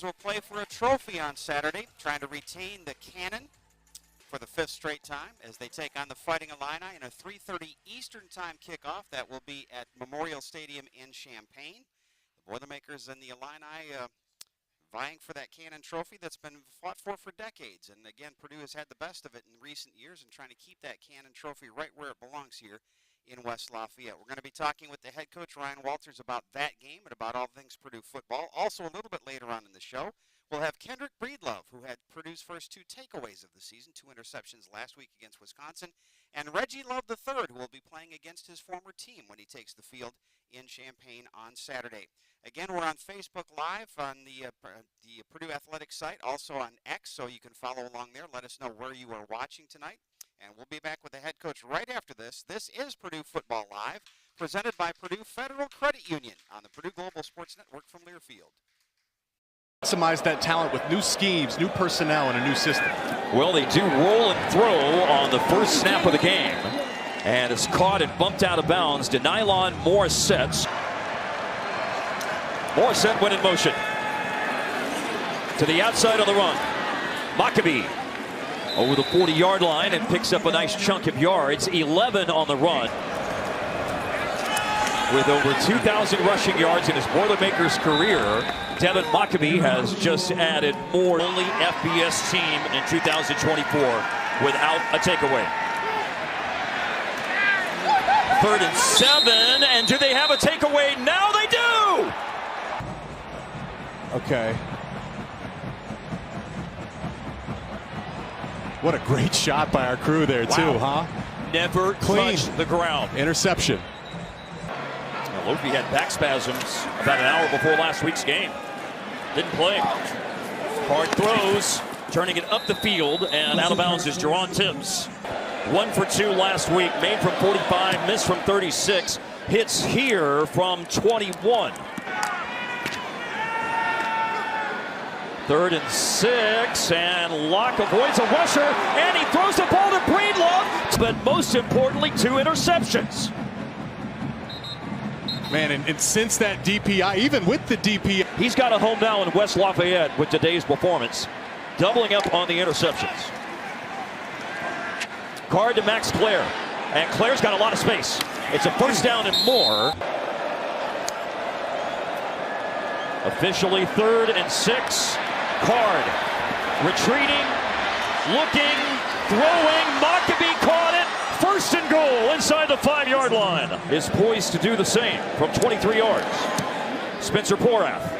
will play for a trophy on Saturday, trying to retain the Cannon for the 5th straight time as they take on the Fighting Illini in a 3:30 Eastern Time kickoff. That will be at Memorial Stadium in Champaign. The Boilermakers and the Illini vying for that Cannon trophy that's been fought for decades. And again, Purdue has had the best of it in recent years and trying to keep that Cannon trophy right where it belongs here in West Lafayette. We're going to be talking with the head coach, Ryan Walters, about that game and about all things Purdue football. Also, a little bit later on in the show, we'll have Kendrick Breedlove, who had Purdue's first 2 takeaways of the season, 2 interceptions last week against Wisconsin, and Reggie Love III, who will be playing against his former team when he takes the field in Champaign on Saturday. Again, we're on Facebook Live on the Purdue Athletics site, also on X, so you can follow along there. Let us know where you are watching tonight. And we'll be back with the head coach right after this. This is Purdue Football Live, presented by Purdue Federal Credit Union on the Purdue Global Sports Network from Learfield. Maximize that talent with new schemes, new personnel, and a new system. Well, they do roll and throw on the first snap of the game. And it's caught and bumped out of bounds to Nylon Morissette. Morissette went in motion. To the outside of the run. Maccabee over the 40-yard line and picks up a nice chunk of yards. 11 on the run. With over 2,000 rushing yards in his Boilermakers career, Devin Maccabee has just added more. Only FBS team in 2024 without a takeaway. 3rd and 7, and do they have a takeaway? Now they do! Okay. What a great shot by our crew there, too, huh? Never Clean. touched the ground. Interception. Lofi had back spasms about an hour before last week's game. Didn't play. Hard throws, turning it up the field, and out of bounds is Jerron Tibbs. 1 for 2 last week, made from 45, missed from 36, hits here from 21. 3rd and 6, and Locke avoids a rusher, and he throws the ball to Breedlove, but most importantly, 2 interceptions. Man, and since that DPI, even with the DPI. He's got a home now in West Lafayette with today's performance, doubling up on the interceptions. Card to Max Clare, and Clare's got a lot of space. It's a 1st down and more. Officially 3rd and 6. Card retreating, looking, throwing. Maccabee caught it. 1st and goal inside the 5-yard line. Is poised to do the same from 23 yards. Spencer Porath.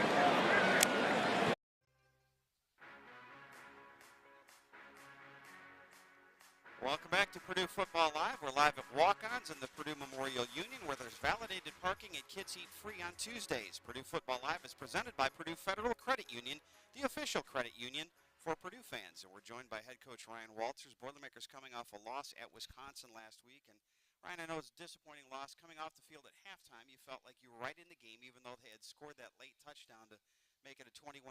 Welcome back to Purdue Football Live. We're live at Walk-Ons in the Purdue Memorial Union, where there's validated parking and kids eat free on Tuesdays. Purdue Football Live is presented by Purdue Federal Credit Union, the official credit union for Purdue fans. And we're joined by head coach Ryan Walters. Boilermakers coming off a loss at Wisconsin last week. And Ryan, I know it's a disappointing loss. Coming off the field at halftime, you felt like you were right in the game, even though they had scored that late touchdown to make it a 21-6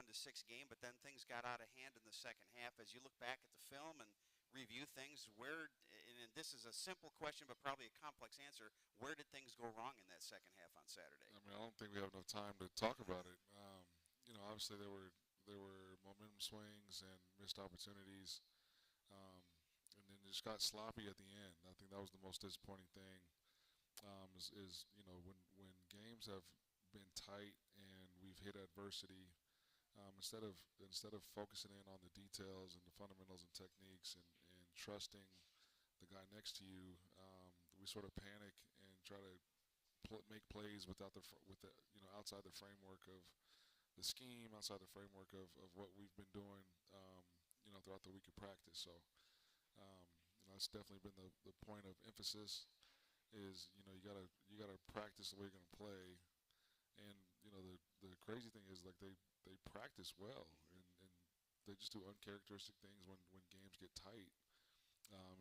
game. But then things got out of hand in the second half. As you look back at the film and review things, where, and this is a simple question but probably a complex answer, where did things go wrong in that second half on Saturday? I mean, I don't think we have enough time to talk about it. You know, obviously there were momentum swings and missed opportunities, and then it just got sloppy at the end. I think that was the most disappointing thing. Is you know, when games have been tight and we've hit adversity, instead of focusing in on the details and the fundamentals and techniques and trusting the guy next to you, we sort of panic and try to make plays without outside the framework of the scheme, outside the framework of what we've been doing, throughout the week of practice. So, it's definitely been the point of emphasis. Is you gotta practice the way you're gonna play, and the crazy thing is like they practice well and they just do uncharacteristic things when games get tight.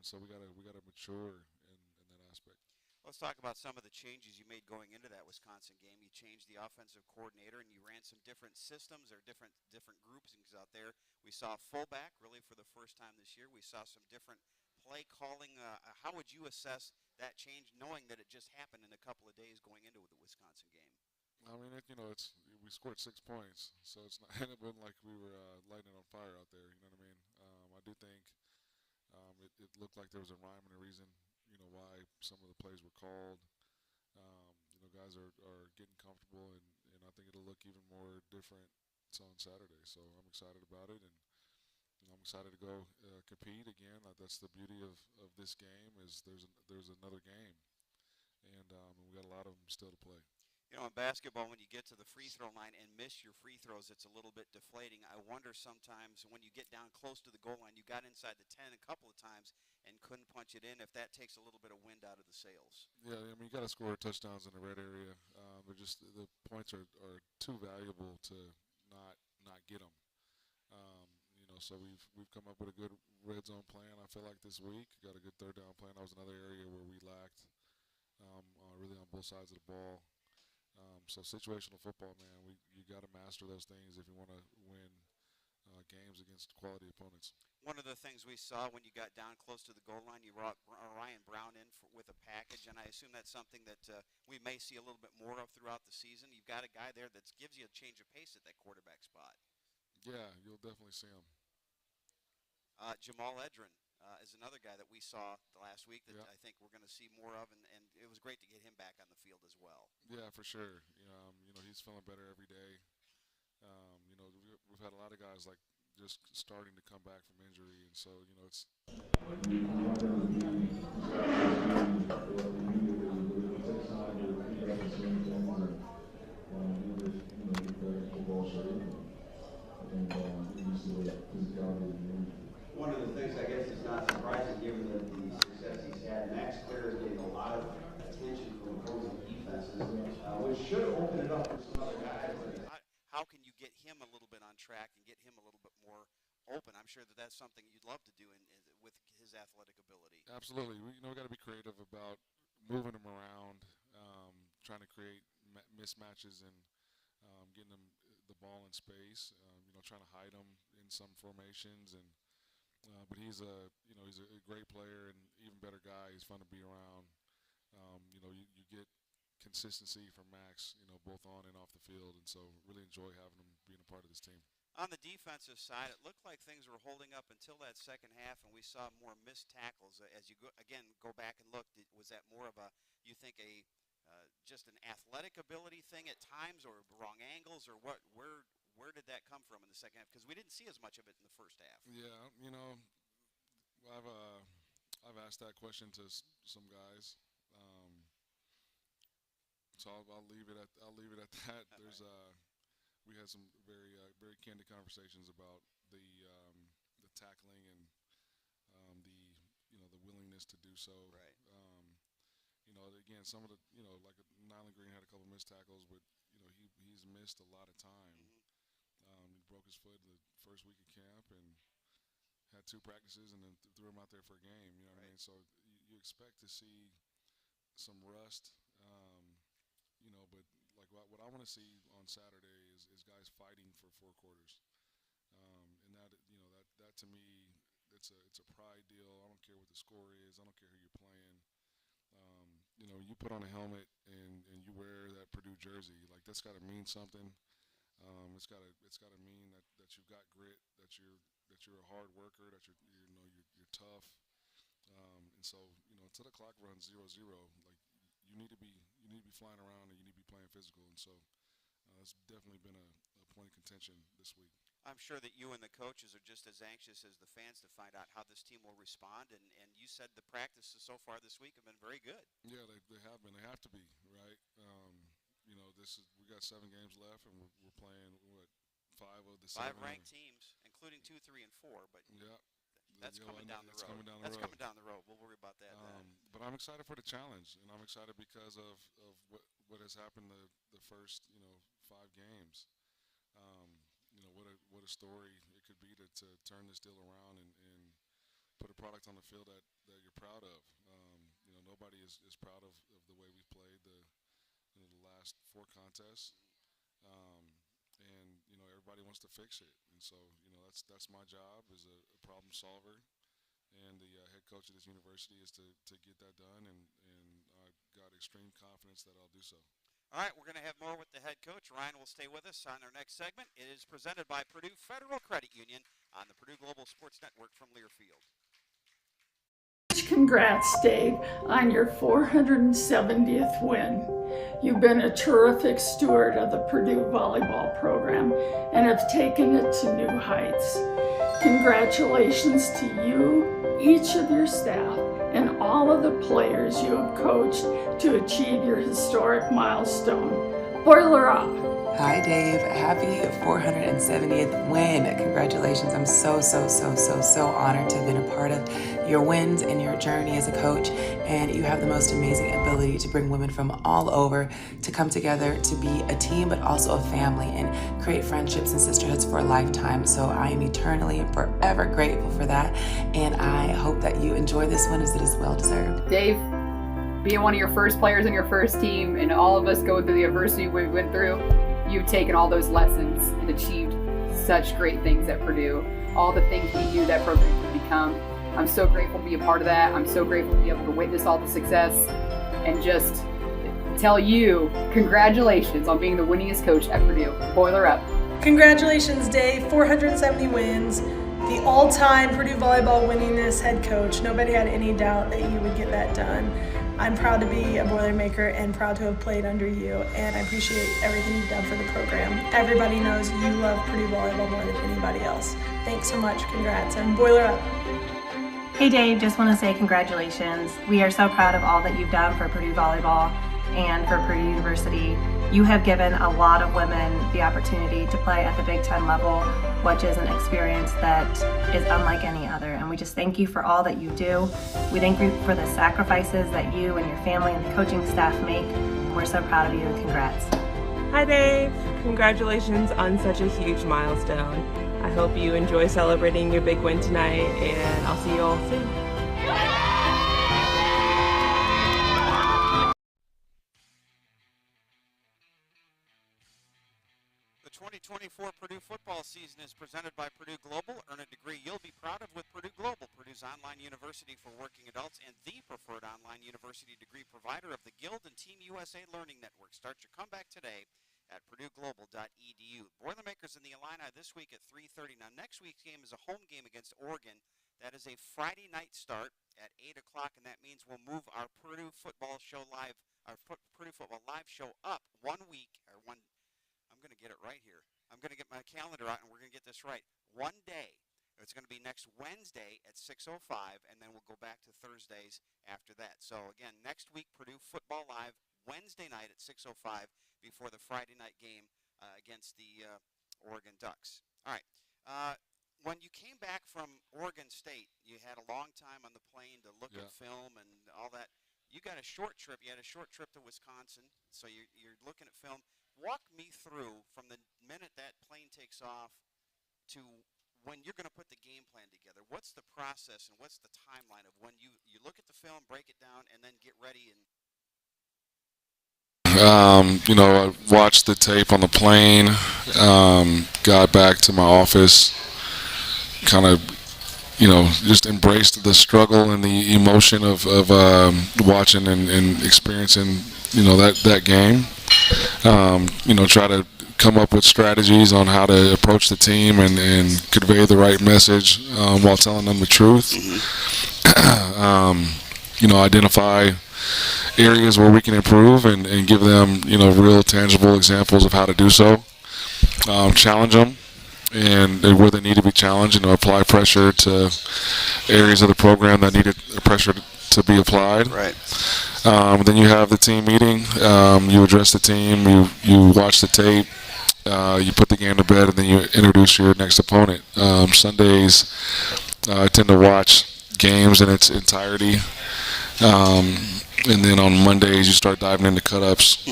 So we gotta mature in that aspect. Let's talk about some of the changes you made going into that Wisconsin game. You changed the offensive coordinator and you ran some different systems or different groupings out there. We saw fullback really for the first time this year. We saw some different play calling. How would you assess that change, knowing that it just happened in a couple of days going into the Wisconsin game? I mean, we scored 6 points, so it's not. It wasn't like we were lighting it on fire out there. You know what I mean? I do think it looked like there was a rhyme and a reason. Why some of the plays were called. Guys are getting comfortable, and I think it'll look even more different on Saturday. So I'm excited about it, and I'm excited to go compete again. That's the beauty of this game is there's another game, and we got a lot of them still to play. In basketball, when you get to the free throw line and miss your free throws, it's a little bit deflating. I wonder sometimes when you get down close to the goal line, you got inside the 10 a couple of times and couldn't punch it in, if that takes a little bit of wind out of the sails. Yeah, I mean, you got to score touchdowns in the red area. The points are too valuable to not get them. So we've come up with a good red zone plan. I feel like this week got a good third down plan. That was another area where we lacked really on both sides of the ball. So situational football, man, you got to master those things if you want to win games against quality opponents. One of the things we saw when you got down close to the goal line, you brought Ryan Brown in with a package, and I assume that's something that we may see a little bit more of throughout the season. You've got a guy there that gives you a change of pace at that quarterback spot. Yeah, you'll definitely see him. Jamal Edrin is another guy that we saw the last week that Yeah. I think we're going to see more of, and it was great to get him back on the field as well. Yeah, for sure. He's feeling better every day. We've had a lot of guys like just starting to come back from injury, and so it's. One of the things I guess is not surprising given the success he's had. Max Clear is getting a lot of attention from opposing defenses, which should open it up for some other guys. How can you get him a little bit on track and get him a little bit more open? I'm sure that that's something you'd love to do with his athletic ability. Absolutely. We got to be creative about moving him around, trying to create mismatches and getting him the ball in space. Trying to hide him in some formations, but he's a great player and even better guy. He's fun to be around. You get consistency from Max, both on and off the field, and so really enjoy having him being a part of this team. On the defensive side, it looked like things were holding up until that second half, and we saw more missed tackles. As you go back and look, was that more of you think just an athletic ability thing at times, or wrong angles, or what? Where did that come from in the second half? Because we didn't see as much of it in the first half. Yeah, I've asked that question to some guys, so I'll leave it at that. There's we had some very candid conversations about the tackling and the willingness to do so. Right. Again, some of the like Nyland Green had a couple missed tackles, but he's missed a lot of time. He broke his foot the first week of camp and had 2 practices, and then threw him out there for a game. You know what I mean? So you expect to see some rust, but like what I want to see on Saturday is guys fighting for 4 quarters, and that to me it's a pride deal. I don't care what the score is. I don't care who you're playing. You put on a helmet and you wear that Purdue jersey, like that's got to mean something. It's got to mean that you've got grit, that you're a hard worker, that you're tough. And so until the clock runs 0-0, like you need to be flying around and you need to be playing physical. And so it's definitely been a point of contention this week. I'm sure that you and the coaches are just as anxious as the fans to find out how this team will respond. And you said the practices so far this week have been very good. Yeah, they have been. They have to be, right? We got 7 games left, and we're playing 5 of the 7. 5 ranked teams, including 2, 3, and 4. But yeah, that's coming down the road. That's coming down the road. We'll worry about that then. But I'm excited for the challenge, and I'm excited because of what has happened the first 5 games. What a story it could be to turn this deal around and put a product on the field that you're proud of. Nobody is proud of the way we've played the last 4 contests, and everybody wants to fix it. And so that's my job as a problem solver, and the head coach of this university is to get that done. And I got extreme confidence that I'll do so. All right, we're going to have more with the head coach. Ryan will stay with us on our next segment. It is presented by Purdue Federal Credit Union on the Purdue Global Sports Network from Learfield. Congrats, Dave, on your 470th win. You've been a terrific steward of the Purdue volleyball program and have taken it to new heights. Congratulations to you, each of your staff, and all of the players you have coached to achieve your historic milestone. Boiler up! Hi Dave, happy 470th win. Congratulations. I'm so honored to have been a part of your wins and your journey as a coach. And you have the most amazing ability to bring women from all over to come together to be a team, but also a family and create friendships and sisterhoods for a lifetime. So I am eternally and forever grateful for that. And I hope that you enjoy this one as it is well deserved. Dave, being one of your first players on your first team and all of us going through the adversity we went through, you've taken all those lessons and achieved such great things at Purdue. All the things we knew that program could become. I'm so grateful to be a part of that. I'm so grateful to be able to witness all the success and just tell you congratulations on being the winningest coach at Purdue. Boiler up. Congratulations, Dave. 470 wins. The all-time Purdue volleyball winningest head coach. Nobody had any doubt that you would get that done. I'm proud to be a Boilermaker and proud to have played under you, and I appreciate everything you've done for the program. Everybody knows you love Purdue volleyball more than anybody else. Thanks so much. Congrats, and Boiler up. Hey Dave, just want to say congratulations. We are so proud of all that you've done for Purdue volleyball and for Purdue University. You have given a lot of women the opportunity to play at the Big Ten level, which is an experience that is unlike any other. And we just thank you for all that you do. We thank you for the sacrifices that you and your family and the coaching staff make. We're so proud of you and congrats. Hi Dave, congratulations on such a huge milestone. I hope you enjoy celebrating your big win tonight, and I'll see you all soon. The 2024 Purdue football season is presented by Purdue Global. Earn a degree you'll be proud of with Purdue Global, Purdue's online university for working adults and the preferred online university degree provider of the Guild and Team USA Learning Network. Start your comeback today at purdueglobal.edu. Boilermakers in the Illini this week at 3:30. Now, next week's game is a home game against Oregon. That is a Friday night start at 8 o'clock, and that means we'll move our Purdue football show live, our Purdue football live show up 1 week, or one. I'm going to get it right here. I'm going to get my calendar out, and we're going to get this right. 1 day. It's going to be next Wednesday at 6:05, and then we'll go back to Thursdays after that. So, again, next week, Purdue football live Wednesday night at 6:05 before the Friday night game against the Oregon Ducks. All right. When you came back from Oregon State, you had a long time on the plane to look at film and all that. You got a short trip. You had a short trip to Wisconsin, so you're looking at film. Walk me through from the minute that plane takes off to when you're going to put the game plan together. What's the process and what's the timeline of when you look at the film, break it down, and then get ready? And I watched the tape on the plane, got back to my office, kind of, just embraced the struggle and the emotion of watching and experiencing, that game. Try to come up with strategies on how to approach the team and convey the right message while telling them the truth. Identify areas where we can improve and give them, real tangible examples of how to do so. Challenge them and where they need to be challenged, apply pressure to areas of the program that needed pressure to be applied. Right. Then you have the team meeting. You address the team. You watch the tape. You put the game to bed, and then you introduce your next opponent. Sundays, I tend to watch games in its entirety. And then on Mondays, you start diving into cut-ups,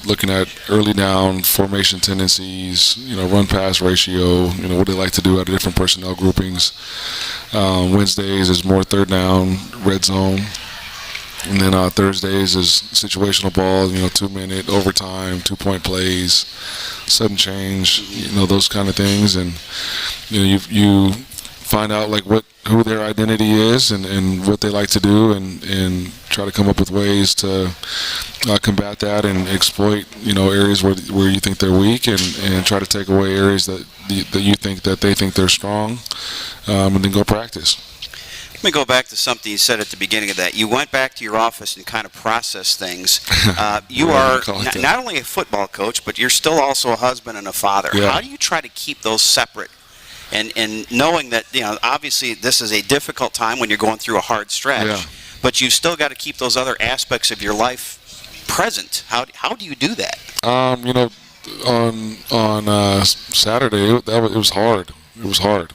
looking at early down formation tendencies, run-pass ratio, what they like to do out of different personnel groupings. Wednesdays is more third down, red zone. And then Thursdays is situational ball, 2-minute, overtime, 2-point plays, sudden change, those kind of things. And, you find out, who their identity is and what they like to do and try to come up with ways to combat that and exploit, areas where you think they're weak, and try to take away areas that you think that they think they're strong, and then go practice. Let me go back to something you said at the beginning of that. You went back to your office and kind of processed things. You are not only a football coach, but you're still also a husband and a father. Yeah. How do you try to keep those separate? And knowing that, obviously this is a difficult time when you're going through a hard stretch, but you've still got to keep those other aspects of your life present. How do you do that? On Saturday, it was hard. It was hard.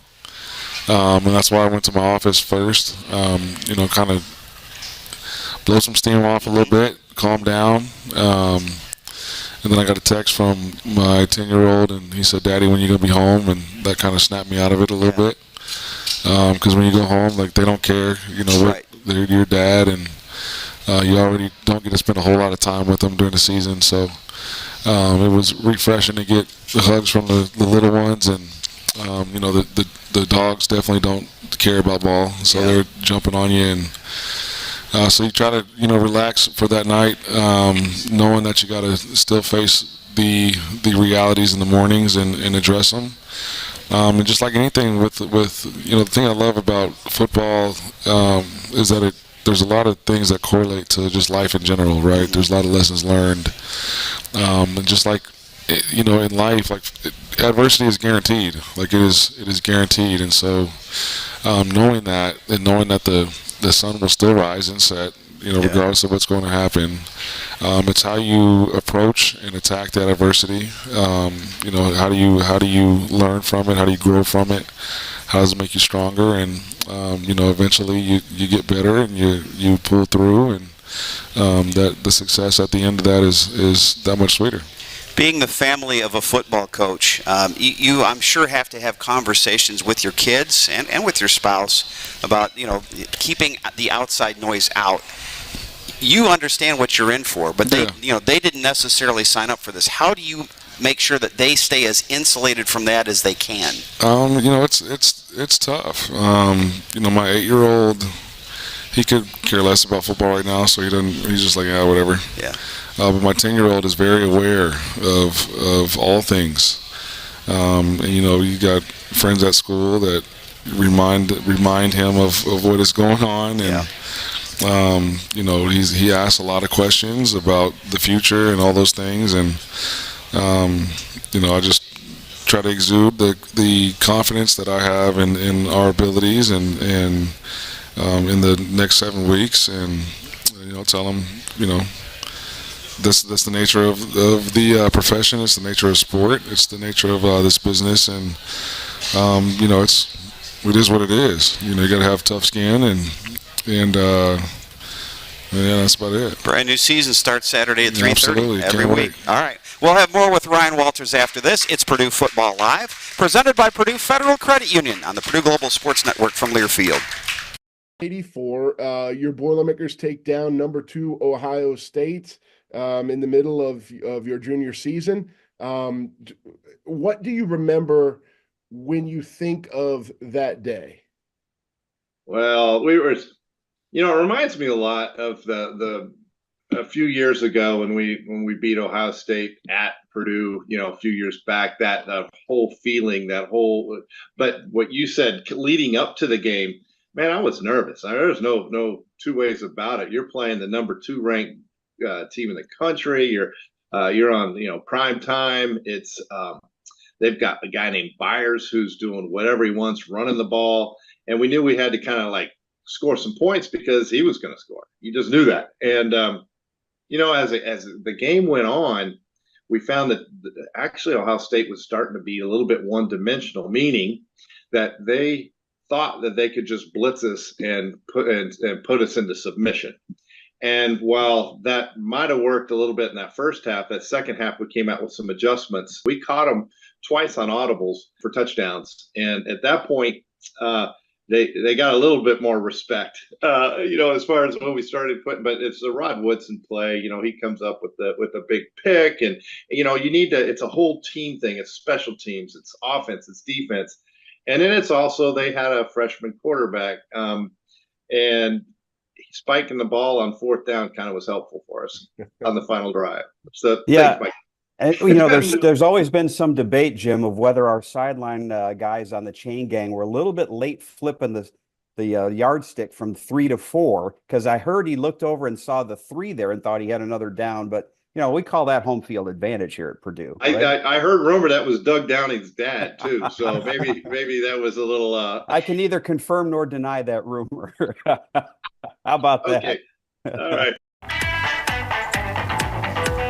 And that's why I went to my office first, kind of blow some steam off a little bit, calm down. And then I got a text from my 10-year-old, and he said, "Daddy, when you going to be home?" And that kind of snapped me out of it a little bit. Because when you go home, they don't care, they're your dad, and you already don't get to spend a whole lot of time with them during the season. So it was refreshing to get the hugs from the little ones, and the dogs definitely don't care about ball, so they're jumping on you, and so you try to relax for that night, knowing that you got to still face the realities in the mornings and address them. And just like anything with the thing I love about football is that there's a lot of things that correlate to just life in general, right? There's a lot of lessons learned, and just like in life, adversity is guaranteed. It is guaranteed, and so knowing that, and knowing that the sun will still rise and set, regardless of what's going to happen. It's how you approach and attack that adversity. How do you learn from it? How do you grow from it? How does it make you stronger? And eventually you get better and you pull through, and that the success at the end of that is that much sweeter. Being the family of a football coach, you I'm sure have to have conversations with your kids and with your spouse about keeping the outside noise out. You understand what you're in for, but they didn't necessarily sign up for this. How do you make sure that they stay as insulated from that as they can? It's tough. My 8-year-old, he could care less about football right now, so he's just like, yeah, whatever. Yeah. But my 10-year-old is very aware of all things. You got friends at school that remind him of what is going on, and he asks a lot of questions about the future and all those things, and I just try to exude the confidence that I have in our abilities and in the next 7 weeks, and tell him that's the nature of the profession. It's the nature of sport. It's the nature of this business, and it is what it is. You got to have tough skin, and that's about it. Brand new season starts Saturday at 3:30 Absolutely. every Can't week. wait. All right. We'll have more with Ryan Walters after this. It's Purdue Football Live, presented by Purdue Federal Credit Union on the Purdue Global Sports Network from Learfield. 84. Your Boilermakers take down number 2 Ohio State in the middle of your junior season. What do you remember when you think of that day? Well, we were, it reminds me a lot of a few years ago when we beat Ohio State at Purdue, a few years back, that whole feeling, but what you said leading up to the game, man, I was nervous. There's no two ways about it. You're playing the number 2 ranked team in the country. You're on, prime time. It's they've got a guy named Byers who's doing whatever he wants, running the ball. And we knew we had to kind of score some points because he was going to score. You just knew that. And, as the game went on, we found that actually Ohio State was starting to be a little bit one-dimensional, meaning that they thought that they could just blitz us and put us into submission. And while that might have worked a little bit in that first half, that second half we came out with some adjustments. We caught them twice on audibles for touchdowns. And at that point, they got a little bit more respect, as far as when we started putting. But it's the Rod Woodson play. He comes up with a big pick, and you need to. It's a whole team thing. It's special teams. It's offense. It's defense, and then it's also they had a freshman quarterback, and spiking the ball on 4th down kind of was helpful for us on the final drive. So Yeah. thanks, Mike. And, there's always been some debate, Jim, of whether our sideline guys on the chain gang were a little bit late flipping the yardstick from 3 to 4, because I heard he looked over and saw the 3 there and thought he had another down. But, we call that home field advantage here at Purdue. Right? I heard rumor that was Doug Downing's dad, too. So maybe that was a little. I can neither confirm nor deny that rumor. How about that? Okay. All right.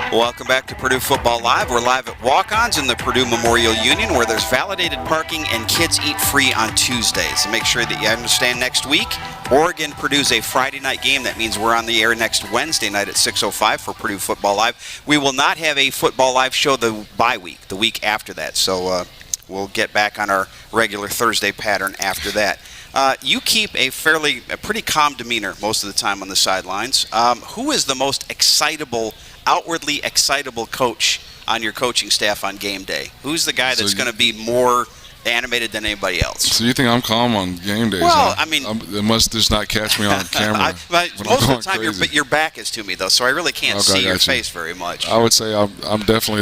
Welcome back to Purdue Football Live. We're live at Walk-Ons in the Purdue Memorial Union, where there's validated parking and kids eat free on Tuesdays. So make sure that you understand next week, Oregon-Purdue's a Friday night game. That means we're on the air next Wednesday night at 6:05 for Purdue Football Live. We will not have a Football Live show the bye week, the week after that. So we'll get back on our regular Thursday pattern after that. You keep a pretty calm demeanor most of the time on the sidelines. Who is the most outwardly excitable coach on your coaching staff on game day? Who's the guy that's going to be more animated than anybody else? So you think I'm calm on game days? Well, huh? It must just not catch me on camera. Most of the time, your back is to me, though, so I really can't see your face very much. I would say I'm definitely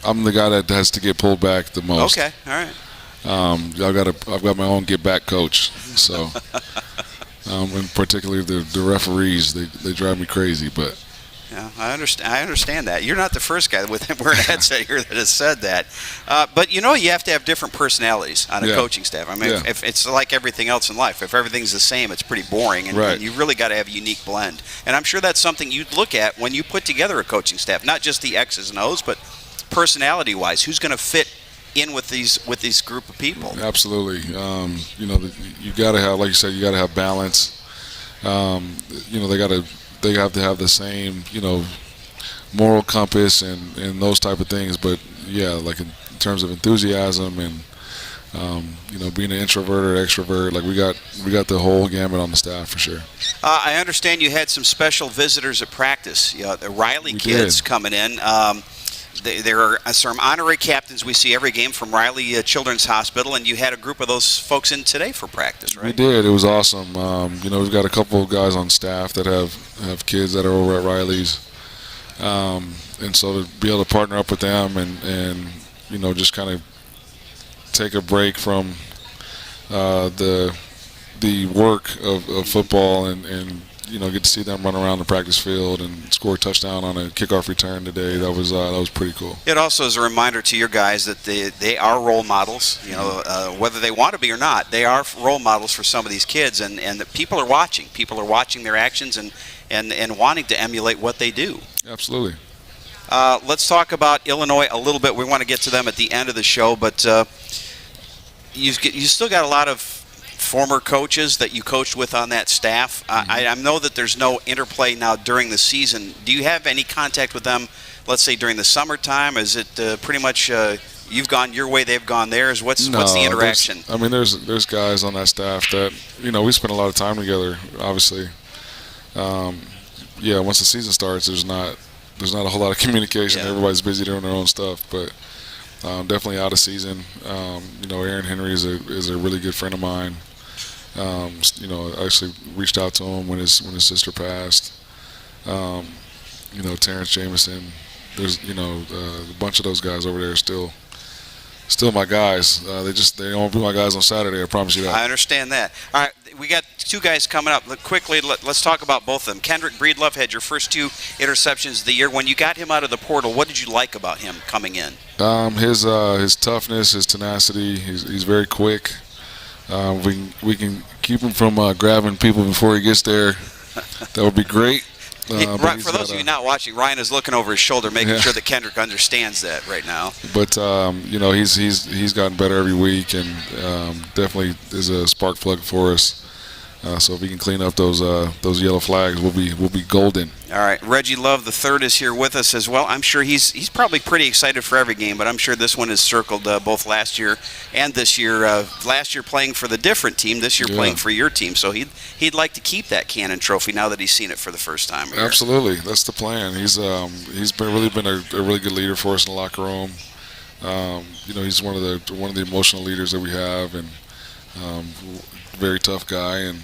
I'm the guy that has to get pulled back the most. Okay, all right. I've got my own get back coach, so and particularly the referees, they drive me crazy, but. Yeah, I understand that. You're not the first guy wearing a headset here that has said that. But you have to have different personalities on a coaching staff. I mean, if it's like everything else in life. If everything's the same, it's pretty boring, and you really got to have a unique blend. And I'm sure that's something you'd look at when you put together a coaching staff, not just the X's and O's, but personality-wise, who's going to fit in with these group of people. Absolutely. You got to have, like you said, you got to have balance. They have to have the same, moral compass and those type of things. But yeah, like in terms of enthusiasm and being an introvert or extrovert, like we got the whole gamut on the staff for sure. I understand you had some special visitors at practice. The Riley kids coming in. There are some honorary captains we see every game from Riley Children's Hospital, and you had a group of those folks in today for practice, right? We did. It was awesome. We've got a couple of guys on staff that have kids that are over at Riley's, and so to be able to partner up with them and just kind of take a break from the work of football and get to see them run around the practice field and score a touchdown on a kickoff return today. That was pretty cool. It also is a reminder to your guys that they are role models. Whether they want to be or not, they are role models for some of these kids, and that people are watching. People are watching their actions and wanting to emulate what they do. Absolutely. Let's talk about Illinois a little bit. We want to get to them at the end of the show, but you still got a lot of former coaches that you coached with on that staff. I know that there's no interplay now during the season. Do you have any contact with them, let's say during the summertime? Is it pretty much you've gone your way, they've gone theirs? What's the interaction? There's guys on that staff that we spend a lot of time together. Obviously, once the season starts, there's not a whole lot of communication. Yeah. Everybody's busy doing their own stuff, but definitely out of season. Aaron Henry is a really good friend of mine. I actually reached out to him when his sister passed. Terrence Jameson. There's a bunch of those guys over there are still my guys. They don't be my guys on Saturday. I promise you that. I understand that. All right, we got two guys coming up. Quickly, let's talk about both of them. Kendrick Breedlove had your first 2 interceptions of the year. When you got him out of the portal, what did you like about him coming in? His toughness, his tenacity. He's very quick. We can keep him from grabbing people before he gets there. That would be great. For those of you not watching, Ryan is looking over his shoulder, making sure that Kendrick understands that right now. But he's gotten better every week, and definitely is a spark plug for us. So if we can clean up those yellow flags, we'll be golden. All right, Reggie Love III is here with us as well. I'm sure he's probably pretty excited for every game, but I'm sure this one is circled both last year and this year. Last year playing for the different team, this year playing for your team. So he'd like to keep that Cannon Trophy now that he's seen it for the first time. Here. Absolutely, that's the plan. He's been a really good leader for us in the locker room. He's one of the emotional leaders that we have, and very tough guy, and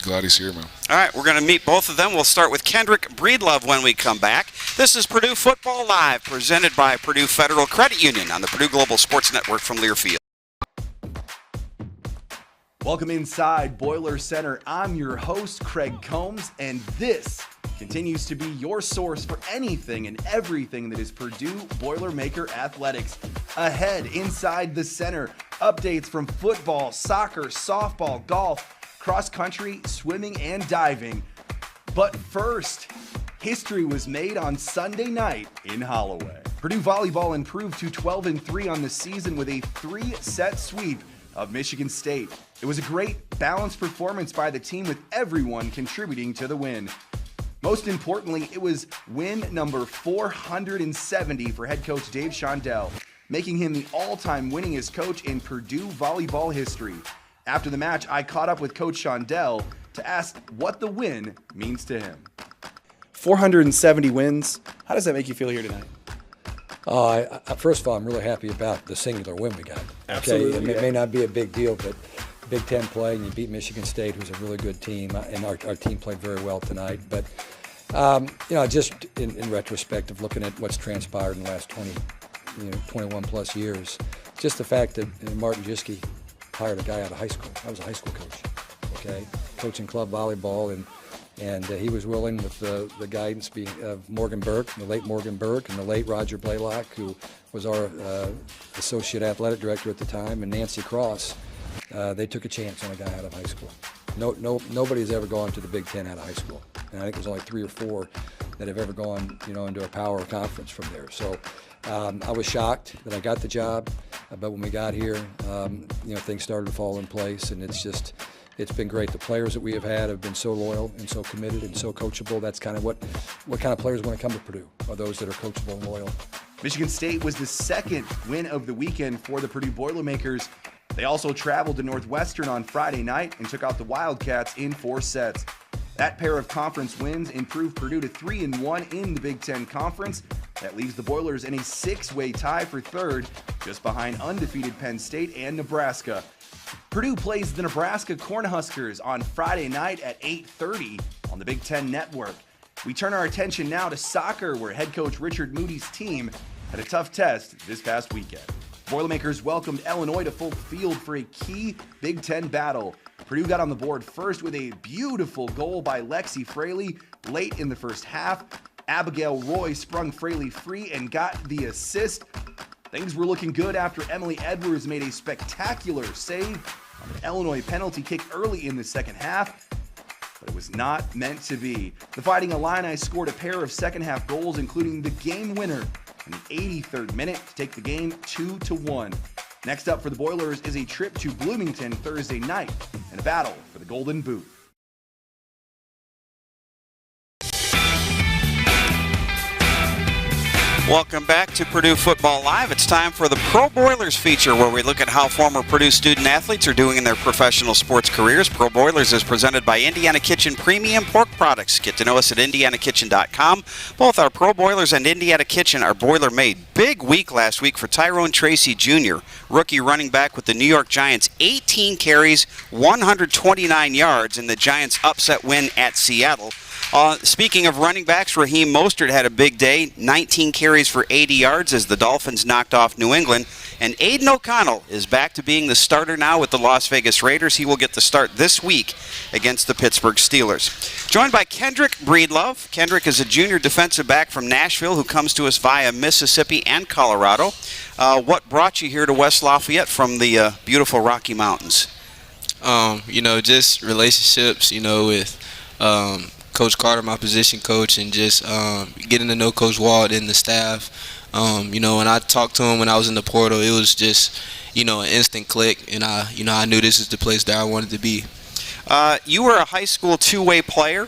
glad he's here, man. All right, we're going to meet both of them. We'll start with Kendrick Breedlove when we come back. This is Purdue Football Live, presented by Purdue Federal Credit Union on the Purdue Global Sports Network from Learfield. Welcome inside Boiler Center. I'm your host, Craig Combs, and this continues to be your source for anything and everything that is Purdue Boilermaker athletics. Ahead, inside the center, updates from football, soccer, softball, golf, cross country, swimming, and diving. But first, history was made on Sunday night in Holloway. Purdue Volleyball improved to 12-3 on the season with a 3-set sweep of Michigan State. It was a great, balanced performance by the team with everyone contributing to the win. Most importantly, it was win number 470 for head coach Dave Shondell, making him the all-time winningest coach in Purdue volleyball history. After the match, I caught up with Coach Shondell to ask what the win means to him. 470 wins. How does that make you feel here tonight? First of all, I'm really happy about the singular win we got. Absolutely. It may not be a big deal, but Big Ten play, and you beat Michigan State, who's a really good team, and our team played very well tonight. But, just in retrospect of looking at what's transpired in the last 21 plus years, just the fact that Martin Jischke hired a guy out of high school. I was a high school coach, coaching club volleyball, and he was willing with the guidance of Morgan Burke, the late Morgan Burke, and the late Roger Blaylock, who was our associate athletic director at the time, and Nancy Cross. They took a chance on a guy out of high school. Nobody's ever gone to the Big Ten out of high school, and I think there's only 3 or 4 that have ever gone, into a power conference from there. So I was shocked that I got the job, but when we got here, things started to fall in place, and it's been great. The players that we have had have been so loyal and so committed and so coachable. That's kind of what kind of players want to come to Purdue, are those that are coachable and loyal. Michigan State was the second win of the weekend for the Purdue Boilermakers. They also traveled to Northwestern on Friday night and took out the Wildcats in 4 sets. That pair of conference wins improved Purdue to 3-1 in the Big Ten Conference. That leaves the Boilers in a 6-way tie for third, just behind undefeated Penn State and Nebraska. Purdue plays the Nebraska Cornhuskers on Friday night at 8:30 on the Big Ten Network. We turn our attention now to soccer, where head coach Richard Moody's team had a tough test this past weekend. Boilermakers welcomed Illinois to Folk Field for a key Big Ten battle. Purdue got on the board first with a beautiful goal by Lexi Fraley late in the first half. Abigail Roy sprung Fraley free and got the assist. Things were looking good after Emily Edwards made a spectacular save on an Illinois penalty kick early in the second half, but it was not meant to be. The Fighting Illini scored a pair of second-half goals, including the game winner in the 83rd minute to take the game 2-1. Next up for the Boilers is a trip to Bloomington Thursday night and a battle for the Golden Boot. Welcome back to Purdue Football Live. It's time for the Pro Boilers feature, where we look at how former Purdue student athletes are doing in their professional sports careers. Pro Boilers is presented by Indiana Kitchen Premium Pork Products. Get to know us at indianakitchen.com. Both our Pro Boilers and Indiana Kitchen are boiler made. Big week last week for Tyrone Tracy Jr., rookie running back with the New York Giants. 18 carries, 129 yards in the Giants' upset win at Seattle. Speaking of running backs, Raheem Mostert had a big day, 19 carries for 80 yards as the Dolphins knocked off New England. And Aiden O'Connell is back to being the starter now with the Las Vegas Raiders. He will get the start this week against the Pittsburgh Steelers. Joined by Kendrick Breedlove. Kendrick is a junior defensive back from Nashville who comes to us via Mississippi and Colorado. What brought you here to West Lafayette from the beautiful Rocky Mountains? Just relationships, with Coach Carter, my position coach, and just getting to know Coach Wald and the staff. When I talked to him when I was in the portal, it was just, an instant click, and I knew this is the place that I wanted to be. You were a high school two-way player,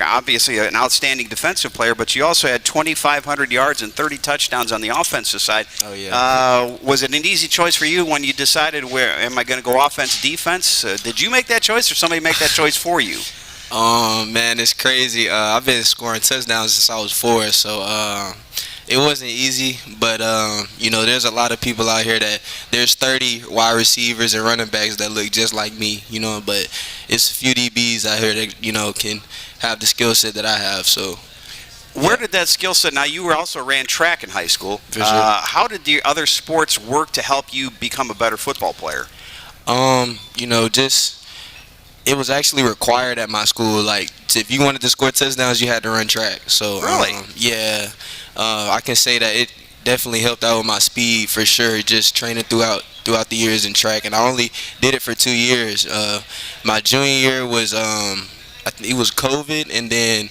obviously an outstanding defensive player, but you also had 2,500 yards and 30 touchdowns on the offensive side. Oh, yeah. Was it an easy choice for you when you decided, where am I going to go offense, defense? Did you make that choice, or somebody make that choice for you? Man, it's crazy. I've been scoring touchdowns since I was 4, so it wasn't easy, but you know, there's a lot of people out here that there's 30 wide receivers and running backs that look just like me, you know, but it's a few DBs out here that, you know, can have the skill set that I have. So where did that skill set, now you also ran track in high school. For sure. How did the other sports work to help you become a better football player? You know, just it was actually required at my school. Like, if you wanted to score touchdowns, you had to run track. So really, yeah, I can say that it definitely helped out with my speed for sure. Just training throughout the years in track, and I only did it for 2 years. My junior year was I think it was COVID, and then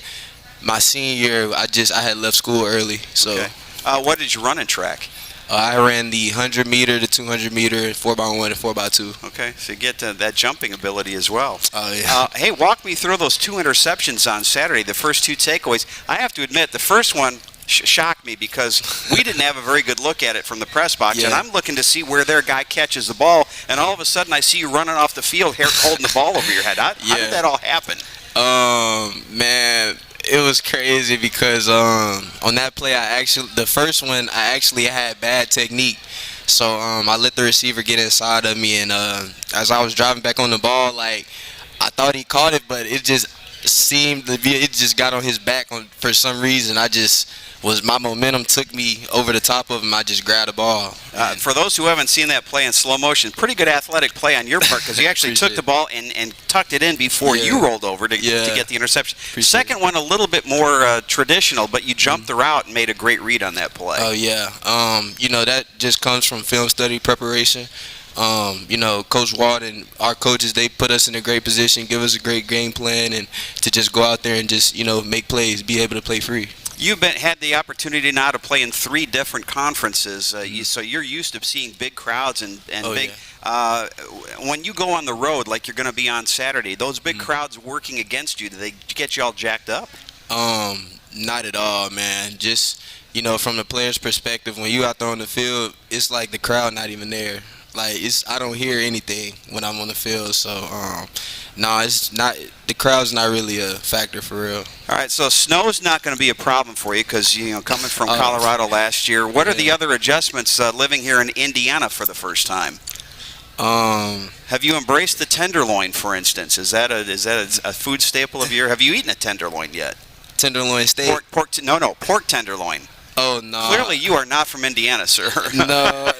my senior year I had left school early. So okay. What did you run in track? I ran the 100 meter, the 200 meter, 4x1, and 4x2. Okay, so you get that jumping ability as well. Oh, yeah. Hey, walk me through those 2 interceptions on Saturday, the first 2 takeaways. I have to admit, the first one shocked me because we didn't have a very good look at it from the press box, Yeah. and I'm looking to see where their guy catches the ball, and all of a sudden I see you running off the field holding the ball over your head. How did that all happen? Man, it was crazy because on that play, the first one, I actually had bad technique. So I let the receiver get inside of me, and as I was driving back on the ball, like, I thought he caught it, but it just seemed to be, it just got on his back for some reason. My momentum took me over the top of him. I just grabbed the ball. For those who haven't seen that play in slow motion, pretty good athletic play on your part because you actually took the ball and tucked it in before you rolled over to get the interception. Second one, a little bit more traditional, but you jumped the route and made a great read on that play. Oh, yeah. You know, that just comes from film study preparation. You know, Coach Ward and our coaches, they put us in a great position, give us a great game plan, and to just go out there and just, you know, make plays, be able to play free. You've had the opportunity now to play in 3 different conferences, so you're used to seeing big crowds and big. Yeah. When you go on the road, like you're going to be on Saturday, those big crowds working against you, do they get you all jacked up? Not at all, man. Just, you know, from the player's perspective, when you out there on the field, it's like the crowd not even there. Like, I don't hear anything when I'm on the field, so no, it's not. The crowd's not really a factor for real. All right, so snow's not going to be a problem for you because, you know, coming from Colorado last year. What are the other adjustments living here in Indiana for the first time? Have you embraced the tenderloin, for instance? Is that a food staple of your? Have you eaten a tenderloin yet? Tenderloin steak? Pork tenderloin. Oh, no. Clearly, you are not from Indiana, sir. No.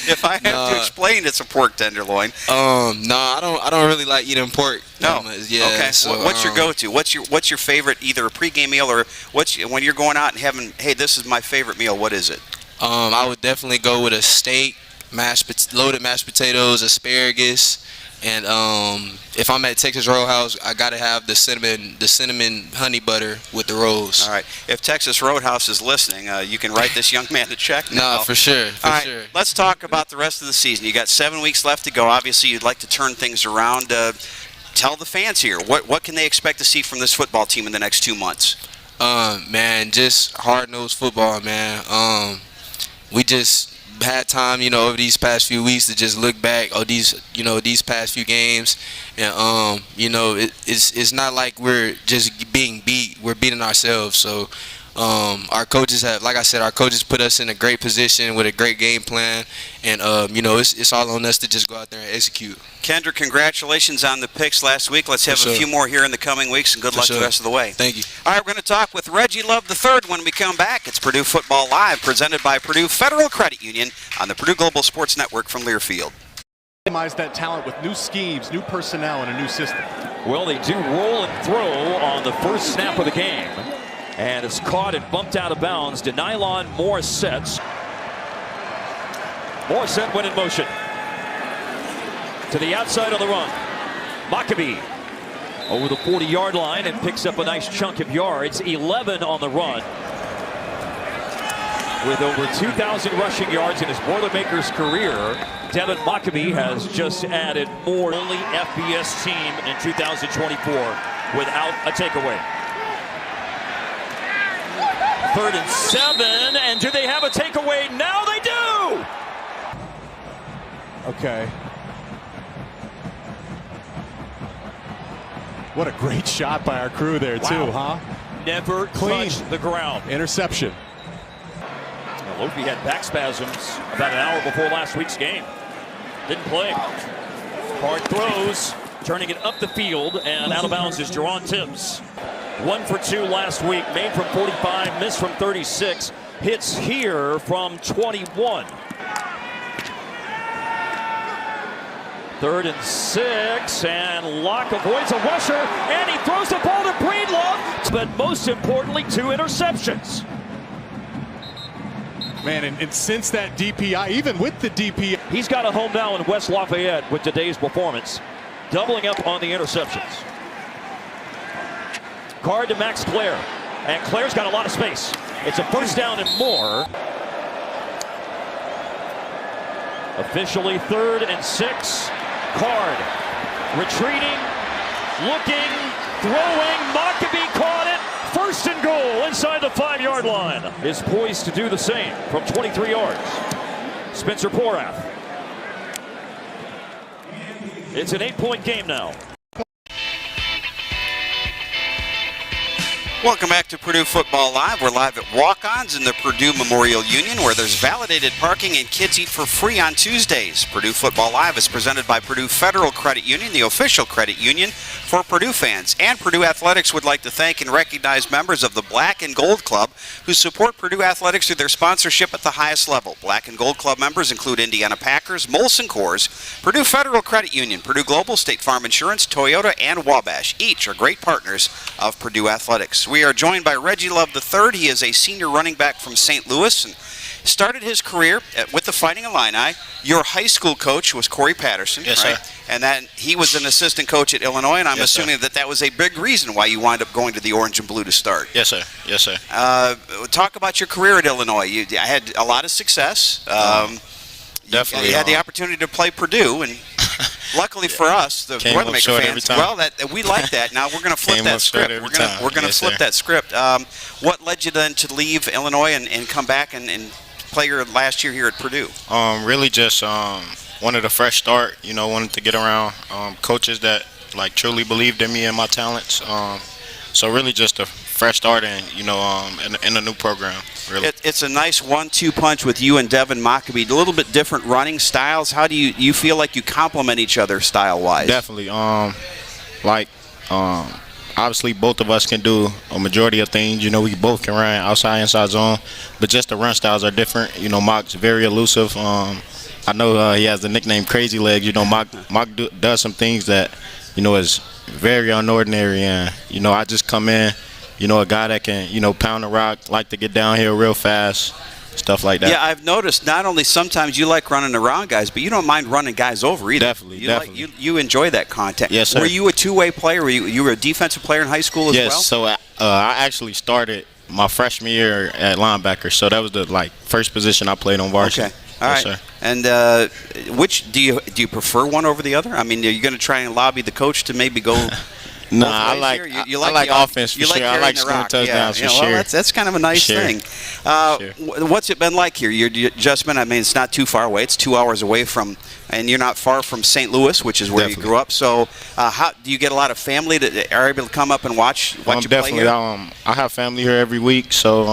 If I have to explain, it's a pork tenderloin. No, I don't really like eating pork. No. Yeah. Okay. So, what's your go-to? What's your favorite, either a pregame meal or when you're going out and having? Hey, this is my favorite meal. What is it? I would definitely go with a steak, loaded mashed potatoes, asparagus. And if I'm at Texas Roadhouse, I gotta have the cinnamon honey butter with the rolls. All right. If Texas Roadhouse is listening, you can write this young man a check now. No, for sure. All right, let's talk about the rest of the season. You got 7 weeks left to go. Obviously, you'd like to turn things around. Tell the fans here what can they expect to see from this football team in the next 2 months? Man, just hard-nosed football, man. We just had time, you know, over these past few weeks to just look back on these past few games, and you know, it's not like we're just being beat. We're beating ourselves. So our coaches our coaches put us in a great position with a great game plan, and you know, it's all on us to just go out there and execute. Kendrick, congratulations on the picks last week. Let's have a few more here in the coming weeks, and good luck the rest of the way. Thank you. All right, we're going to talk with Reggie Love III when we come back. It's Purdue Football Live, presented by Purdue Federal Credit Union on the Purdue Global Sports Network from Learfield. Optimize that talent with new schemes, new personnel, and a new system. Well, they do roll and throw on the first snap of the game. And it's caught and bumped out of bounds to Nylon Morissette. Morissette went in motion. To the outside on the run. Maccabee over the 40-yard line and picks up a nice chunk of yards. 11 on the run. With over 2,000 rushing yards in his Boilermaker's career, Devin Maccabee has just added more. Only FBS team in 2024 without a takeaway. 3rd and 7, and do they have a takeaway? Now they do! Okay. What a great shot by our crew there, too, huh? Never touched the ground. Interception. Lafayette had back spasms about an hour before last week's game. Didn't play. Hard throws, turning it up the field, and out of bounds is Jerron Tibbs. 1 for 2 last week, made from 45, missed from 36, hits here from 21. 3rd and 6, and Locke avoids a rusher, and he throws the ball to Breedlove, but most importantly, 2 interceptions. Man, and since that DPI, even with the DPI. He's got a home now in West Lafayette with today's performance, doubling up on the interceptions. Card to Max Clare, and Clare's got a lot of space. It's a first down and more. Officially 3rd and 6. Card retreating, looking, throwing. Mockabee caught it. 1st and goal inside the 5-yard line. Is poised to do the same from 23 yards. Spencer Porath. It's an 8-point game now. Welcome back to Purdue Football Live. We're live at Walk-Ons in the Purdue Memorial Union, where there's validated parking and kids eat for free on Tuesdays. Purdue Football Live is presented by Purdue Federal Credit Union, the official credit union for Purdue fans. And Purdue Athletics would like to thank and recognize members of the Black and Gold Club who support Purdue Athletics through their sponsorship at the highest level. Black and Gold Club members include Indiana Packers, Molson Coors, Purdue Federal Credit Union, Purdue Global, State Farm Insurance, Toyota, and Wabash. Each are great partners of Purdue Athletics. We are joined by Reggie Love III. He is a senior running back from St. Louis and started his career with the Fighting Illini. Your high school coach was Corey Patterson, yes, right? Sir. And then he was an assistant coach at Illinois, and I'm yes, assuming sir. that was a big reason why you wound up going to the Orange and Blue to start. Yes, sir. Yes, sir. Talk about your career at Illinois. I had a lot of success. Definitely. You had the opportunity to play Purdue, and luckily for us, the Boilermaker fans, well, we like that. Now we're going to flip that script. We're going to flip that script. What led you then to leave Illinois and come back and play your last year here at Purdue? Really just wanted a fresh start. Wanted to get around coaches that truly believed in me and my talents. So really just a fresh start and in a new program. Really. It's a nice 1-2 punch with you and Devin Mockabee. A little bit different running styles. How do you feel like you complement each other style-wise? Definitely. Obviously both of us can do a majority of things. We both can run outside, inside zone, but just the run styles are different. Mock's very elusive. I know he has the nickname Crazy Legs. Mock does some things that is very unordinary, and I just come in. A guy that can, pound the rock, like to get downhill real fast, stuff like that. Yeah, I've noticed not only sometimes you like running around guys, but you don't mind running guys over either. Definitely, you enjoy that contact. Yes, sir. Were you a two-way player? You were a defensive player in high school as well? Yes, so I actually started my freshman year at linebacker, so that was the first position I played on varsity. Okay. All right. Yes, sir. And which do you prefer one over the other? I mean, are you going to try and lobby the coach to maybe go? No, I like offense for sure. I like scoring touchdowns for sure. Well, that's kind of a nice thing. What's it been like here? You're just been. I mean, it's not too far away. It's 2 hours away from, and you're not far from St. Louis, which is where you grew up. So, how do you get a lot of family that are able to come up and watch you play definitely. here? I have family here every week, so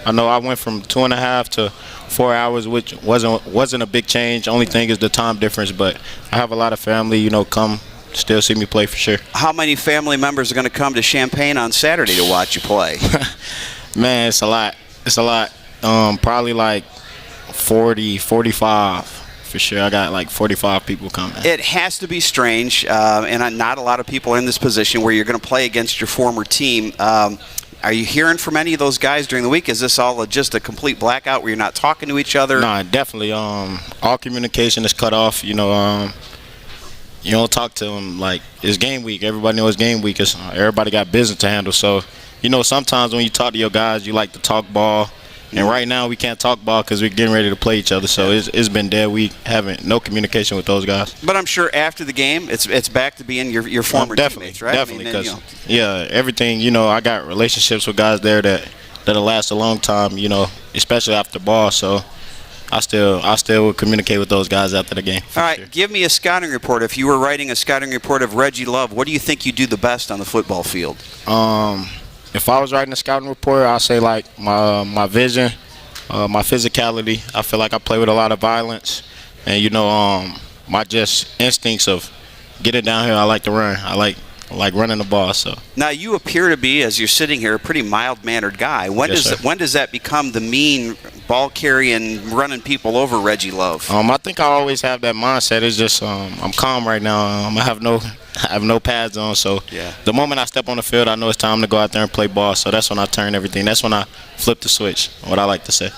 I know I went from 2.5 to 4 hours, which wasn't a big change. Only thing is the time difference, but I have a lot of family. Come. Still see me play for sure. How many family members are going to come to Champaign on Saturday to watch you play? Man, it's a lot. It's a lot. Probably 40, 45 for sure. I got 45 people coming. It has to be strange, and not a lot of people are in this position where you're going to play against your former team. Are you hearing from any of those guys during the week? Is this all just a complete blackout where you're not talking to each other? No, definitely. All communication is cut off. You don't talk to them it's game week. Everybody knows game week. Everybody got business to handle. So, sometimes when you talk to your guys, you like to talk ball. And right now we can't talk ball because we're getting ready to play each other. So it's been dead. We haven't no communication with those guys. But I'm sure after the game, it's back to being your former teammates, right? Definitely, because everything. I got relationships with guys there that'll last a long time. Especially after ball. So. I still will communicate with those guys after the game. All right, give me a scouting report. If you were writing a scouting report of Reggie Love, what do you think you do the best on the football field? If I was writing a scouting report, I'd say my vision, my physicality. I feel like I play with a lot of violence, and my just instincts of getting down here. I like to run. I like running the ball. So now you appear to be, as you're sitting here, a pretty mild-mannered guy. When does that become the mean, ball-carrying, running people over Reggie Love? I think I always have that mindset. It's just I'm calm right now. I have no pads on, so the moment I step on the field, I know it's time to go out there and play ball. So that's when I turn everything. That's when I flip the switch, what I like to say.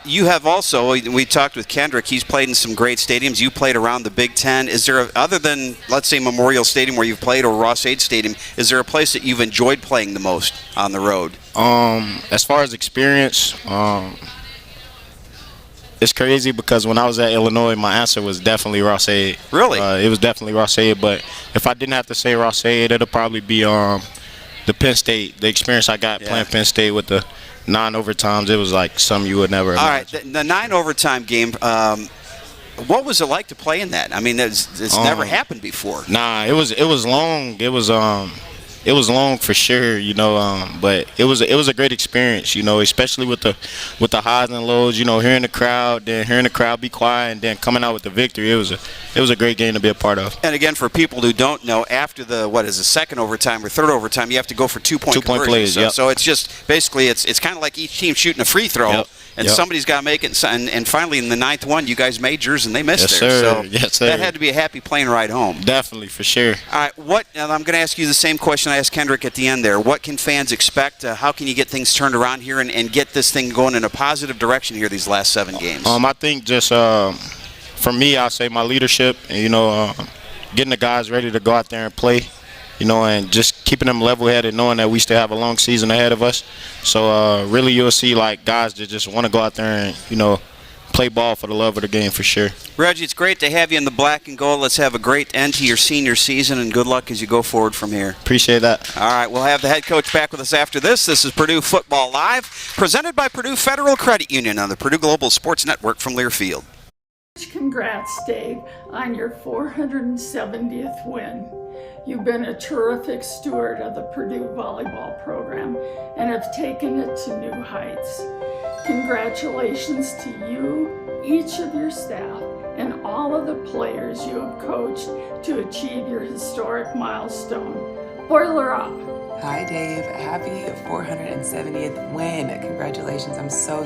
You have also, we talked with Kendrick, he's played in some great stadiums. You played around the Big Ten. Is there, other than, let's say, Memorial Stadium where you've played, or Ross-Ade Stadium, is there a place that you've enjoyed playing the most on the road? As far as experience, it's crazy because when I was at Illinois, my answer was definitely Ross-Ade. Really? It was definitely Ross-Ade, but if I didn't have to say Ross-Ade, it'll probably be the Penn State. The experience I got playing Penn State with the 9 overtimes, it was like something you would never imagine. All right, the 9 overtime game, what was it like to play in that? I mean, it's never happened before. Nah, it was long. It was long for sure, but it was a great experience, especially with the highs and lows, hearing the crowd, then hearing the crowd be quiet, and then coming out with the victory. It was a great game to be a part of. And again, for people who don't know, after the second overtime or third overtime, you have to go for 2-point conversions. So it's just basically it's kind of like each team shooting a free throw. And somebody's got to make it. And finally, in the 9th one, you guys made yours, and they missed theirs. So yes, sir. That had to be a happy plane ride home. Definitely, for sure. All right, and I'm going to ask you the same question I asked Kendrick at the end there. What can fans expect? How can you get things turned around here and get this thing going in a positive direction here these last 7 games? I think just for me, I'll say my leadership and, getting the guys ready to go out there and play. And just keeping them level-headed, knowing that we still have a long season ahead of us. So really you'll see guys that just want to go out there and, play ball for the love of the game for sure. Reggie, it's great to have you in the black and gold. Let's have a great end to your senior season, and good luck as you go forward from here. Appreciate that. All right, we'll have the head coach back with us after this. This is Purdue Football Live, presented by Purdue Federal Credit Union on the Purdue Global Sports Network from Learfield. Congrats, Dave, on your 470th win. You've been a terrific steward of the Purdue volleyball program and have taken it to new heights. Congratulations to you, each of your staff, and all of the players you have coached to achieve your historic milestone. Boiler up! Hi, Dave. Happy 470th win. Congratulations. I'm so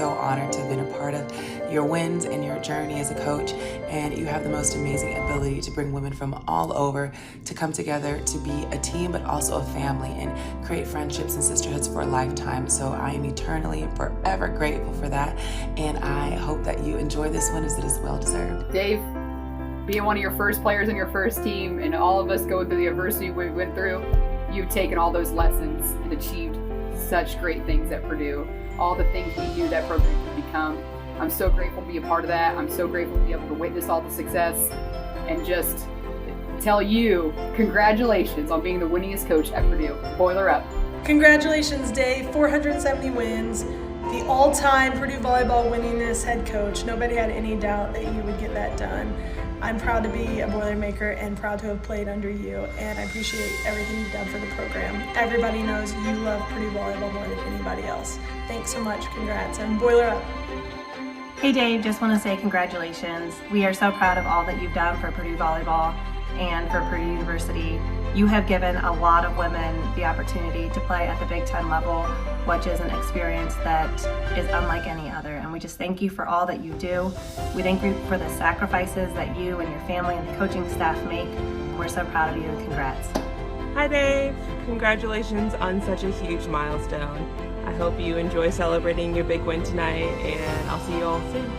honored to have been a part of your wins and your journey as a coach. And you have the most amazing ability to bring women from all over to come together to be a team, but also a family, and create friendships and sisterhoods for a lifetime. So I am eternally and forever grateful for that. And I hope that you enjoy this one as it is well deserved. Dave, being one of your first players on your first team, and all of us going through the adversity we went through, you've taken all those lessons and achieved such great things at Purdue. All the things we knew that program could become. I'm so grateful to be a part of that. I'm so grateful to be able to witness all the success and just tell you congratulations on being the winningest coach at Purdue. Boiler up. Congratulations, Dave. 470 wins. The all-time Purdue volleyball winningest head coach. Nobody had any doubt that you would get that done. I'm proud to be a Boilermaker and proud to have played under you, and I appreciate everything you've done for the program. Everybody knows you love Purdue volleyball more than anybody else. Thanks so much. Congrats, and Boiler up. Hey Dave, just want to say congratulations. We are so proud of all that you've done for Purdue volleyball and for Purdue University. You have given a lot of women the opportunity to play at the Big Ten level, which is an experience that is unlike any other. And we just thank you for all that you do. We thank you for the sacrifices that you and your family and the coaching staff make. We're so proud of you. Congrats. Hi Dave, congratulations on such a huge milestone. I hope you enjoy celebrating your big win tonight, and I'll see you all soon.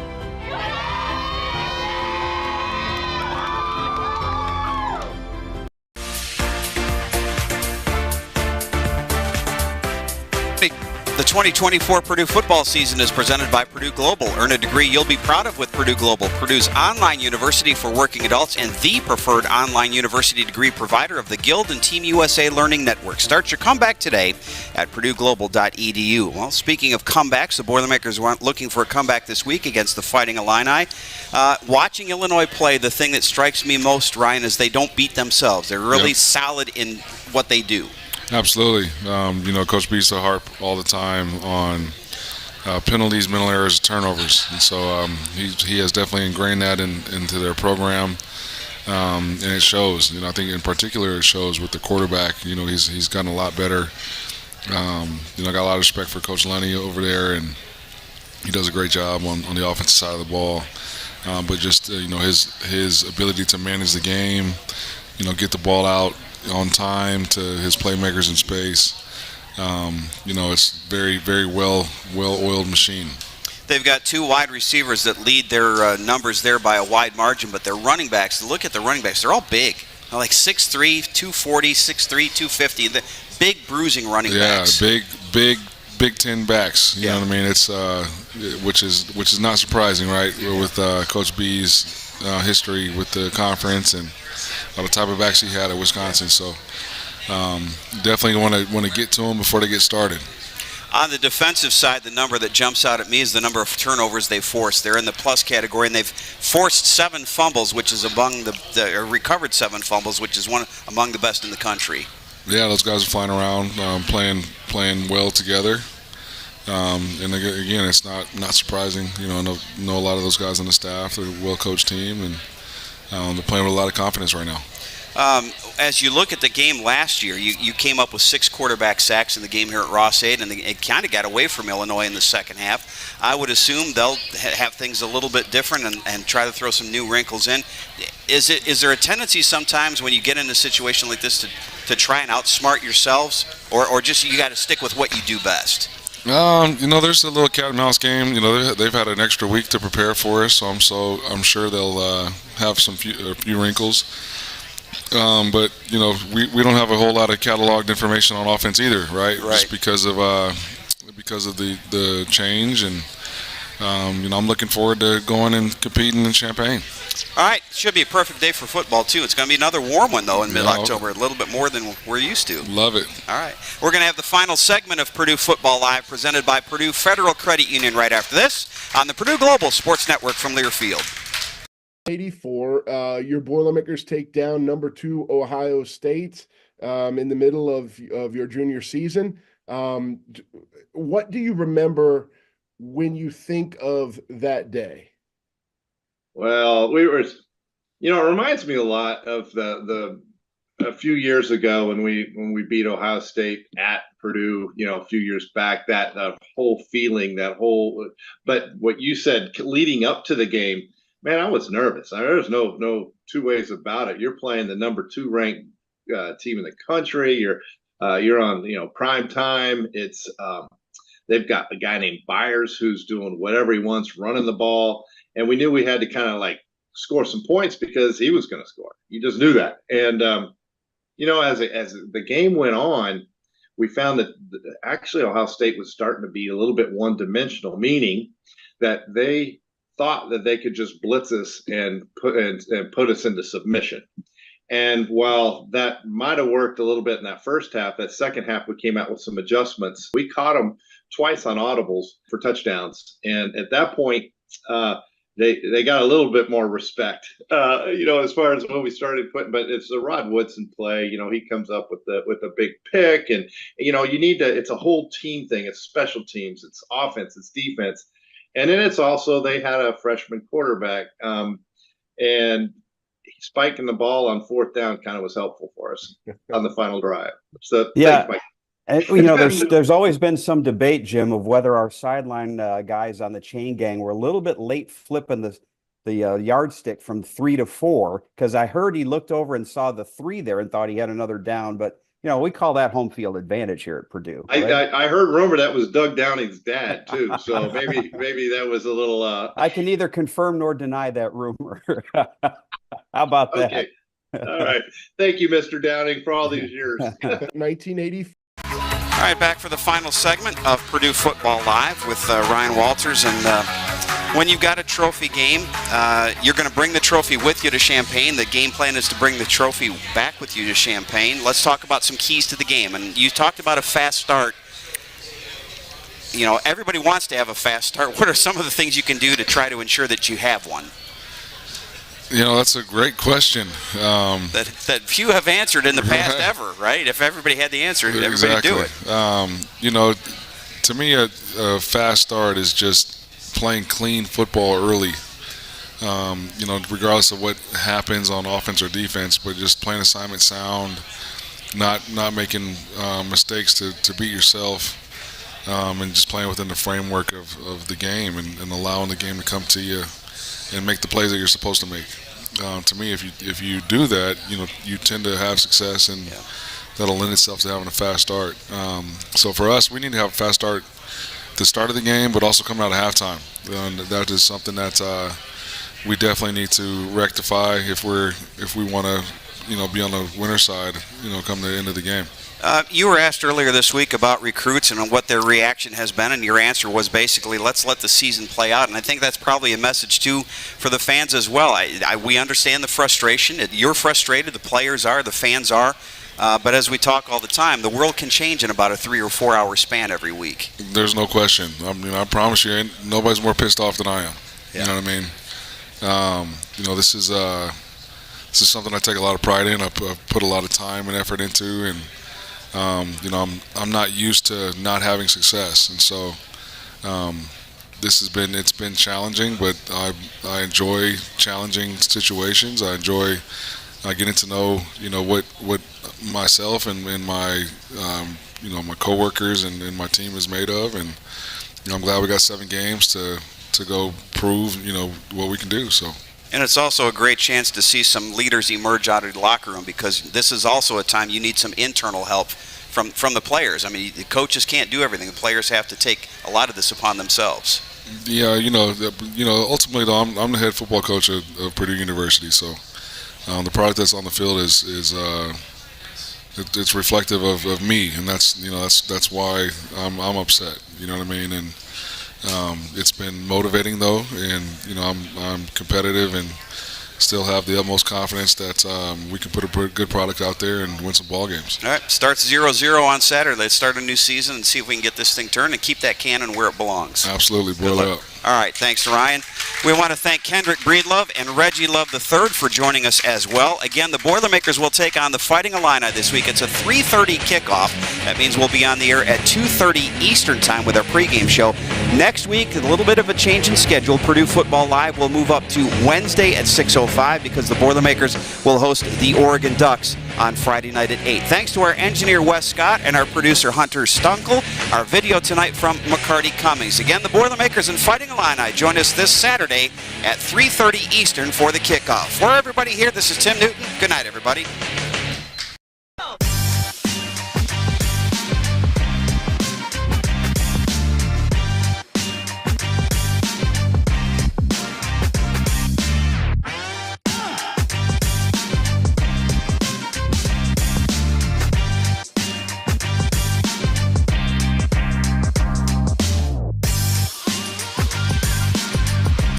The 2024 Purdue football season is presented by Purdue Global. Earn a degree you'll be proud of with Purdue Global, Purdue's online university for working adults and the preferred online university degree provider of the Guild and Team USA Learning Network. Start your comeback today at purdueglobal.edu. Well, speaking of comebacks, the Boilermakers weren't looking for a comeback this week against the Fighting Illini. Watching Illinois play, the thing that strikes me most, Ryan, is they don't beat themselves. They're really solid in what they do. Absolutely. Coach B used to harp all the time on, penalties, mental errors, turnovers. And so he has definitely ingrained that into their program. And it shows. I think in particular it shows with the quarterback. He's gotten a lot better. I got a lot of respect for Coach Lenny over there, and he does a great job on the offensive side of the ball. But just his ability to manage the game, get the ball out on time to his playmakers in space. It's very, very well-oiled machine. They've got two wide receivers that lead their numbers there by a wide margin, but their running backs, look at the running backs, they're all big. They're like 6'3", 240, 6'3", 250. The big bruising running backs. Yeah, Big Ten backs. You know what I mean? It's which is not surprising, right? With Coach B's history with the conference and the type of backs he had at Wisconsin. So definitely want to get to them before they get started. On the defensive side, the number that jumps out at me is the number of turnovers they've forced. They're in the plus category, and they've forced 7 fumbles, which is among recovered 7 fumbles, which is among the best in the country. Yeah, those guys are flying around, playing well together. And again, it's not surprising. I know a lot of those guys on the staff. They're a well-coached team, and they're playing with a lot of confidence right now. As you look at the game last year, you came up with 6 quarterback sacks in the game here at Ross-Ade, and it kind of got away from Illinois in the second half. I would assume they'll have things a little bit different and try to throw some new wrinkles in. Is there a tendency sometimes when you get in a situation like this to try and outsmart yourselves, or just you got to stick with what you do best? There's a little cat and mouse game. They've had an extra week to prepare for us, so I'm sure they'll have a few wrinkles. But we don't have a whole lot of cataloged information on offense either, right? Just because of the change, and I'm looking forward to going and competing in Champaign. All right, should be a perfect day for football too. It's going to be another warm one though in mid-October, a little bit more than we're used to. Love it. All right, we're going to have the final segment of Purdue Football Live presented by Purdue Federal Credit Union right after this on the Purdue Global Sports Network from Learfield. 84. Your Boilermakers take down number 2 Ohio State in the middle of your junior season. What do you remember when you think of that day? Well, it reminds me a lot of a few years ago when we beat Ohio State at Purdue, a few years back, that whole feeling, but what you said leading up to the game, man, I was nervous. There's no two ways about it. You're playing the number 2 ranked team in the country. You're on, prime time. It's they've got a guy named Byers who's doing whatever he wants, running the ball. And we knew we had to kind of score some points because he was going to score. You just knew that. And, as the game went on, we found that actually Ohio State was starting to be a little bit one-dimensional, meaning that they thought that they could just blitz us and put us into submission. And while that might have worked a little bit in that first half, that second half we came out with some adjustments. We caught them twice on audibles for touchdowns. And at that point, they got a little bit more respect, as far as when we started putting. But it's the Rod Woodson play. He comes up with a big pick, and you need to. It's a whole team thing. It's special teams. It's offense. It's defense, and then it's also they had a freshman quarterback, and spiking the ball on 4th down kind of was helpful for us on the final drive. So yeah. Thanks, Mike. And, there's always been some debate, Jim, of whether our sideline guys on the chain gang were a little bit late flipping the yardstick from 3 to 4, because I heard he looked over and saw the 3 there and thought he had another down. But, we call that home field advantage here at Purdue. Right? I heard rumor that was Doug Downing's dad, too. So maybe that was a little I can neither confirm nor deny that rumor. How about that? Okay. All right. Thank you, Mr. Downing, for all these years. 1984. All right, back for the final segment of Purdue Football Live with Ryan Walters. And when you've got a trophy game, you're going to bring the trophy with you to Champaign. The game plan is to bring the trophy back with you to Champaign. Let's talk about some keys to the game. And you talked about a fast start. Everybody wants to have a fast start. What are some of the things you can do to try to ensure that you have one? That's a great question. That few have answered in the past ever, right? If everybody had the answer, everybody would do it. To me, a fast start is just playing clean football early. Regardless of what happens on offense or defense, but just playing assignment sound, not making mistakes to beat yourself, and just playing within the framework of the game and allowing the game to come to you and make the plays that you're supposed to make. To me, if you do that, you tend to have success, and that'll lend itself to having a fast start. So for us, we need to have a fast start at the start of the game, but also coming out of halftime. That is something that we definitely need to rectify if we want to, be on the winner's side, come the end of the game. You were asked earlier this week about recruits and what their reaction has been, and your answer was basically, let's let the season play out. And I think that's probably a message, too, for the fans as well. We understand the frustration. You're frustrated. The players are. The fans are. But as we talk all the time, the world can change in about a 3 or 4 hour span every week. There's no question. I promise you, nobody's more pissed off than I am. Yeah. You know what I mean? This is something I take a lot of pride in. I put a lot of time and effort into, and I'm not used to not having success, and so it's been challenging, but I enjoy challenging situations. I enjoy getting to know what myself and my my coworkers and my team is made of, and I'm glad we got 7 games to go prove what we can do. So. And it's also a great chance to see some leaders emerge out of the locker room, because this is also a time you need some internal help from the players. I mean, the coaches can't do everything. The players have to take a lot of this upon themselves. Yeah, ultimately though, I'm the head football coach of Purdue University, so the product that's on the field is it's reflective of me, and that's why I'm upset. You know what I mean? And it's been motivating though, and I'm competitive and still have the utmost confidence that we can put a good product out there and win some ball games. All right, starts 0-0 on Saturday. Let's start a new season and see if we can get this thing turned and keep that cannon where it belongs. Absolutely, boil it up. All right, thanks, Ryan. We want to thank Kendrick Breedlove and Reggie Love III for joining us as well. Again, the Boilermakers will take on the Fighting Illini this week. It's a 3:30 kickoff. That means we'll be on the air at 2:30 Eastern Time with our pregame show. Next week, a little bit of a change in schedule. Purdue Football Live will move up to Wednesday at 6:05 because the Boilermakers will host the Oregon Ducks on Friday night at 8. Thanks to our engineer, Wes Scott, and our producer, Hunter Stunkel. Our video tonight from McCarty Cummings. Again, the Boilermakers and Fighting Illini join us this Saturday at 3:30 Eastern for the kickoff. For everybody here, this is Tim Newton. Good night, everybody.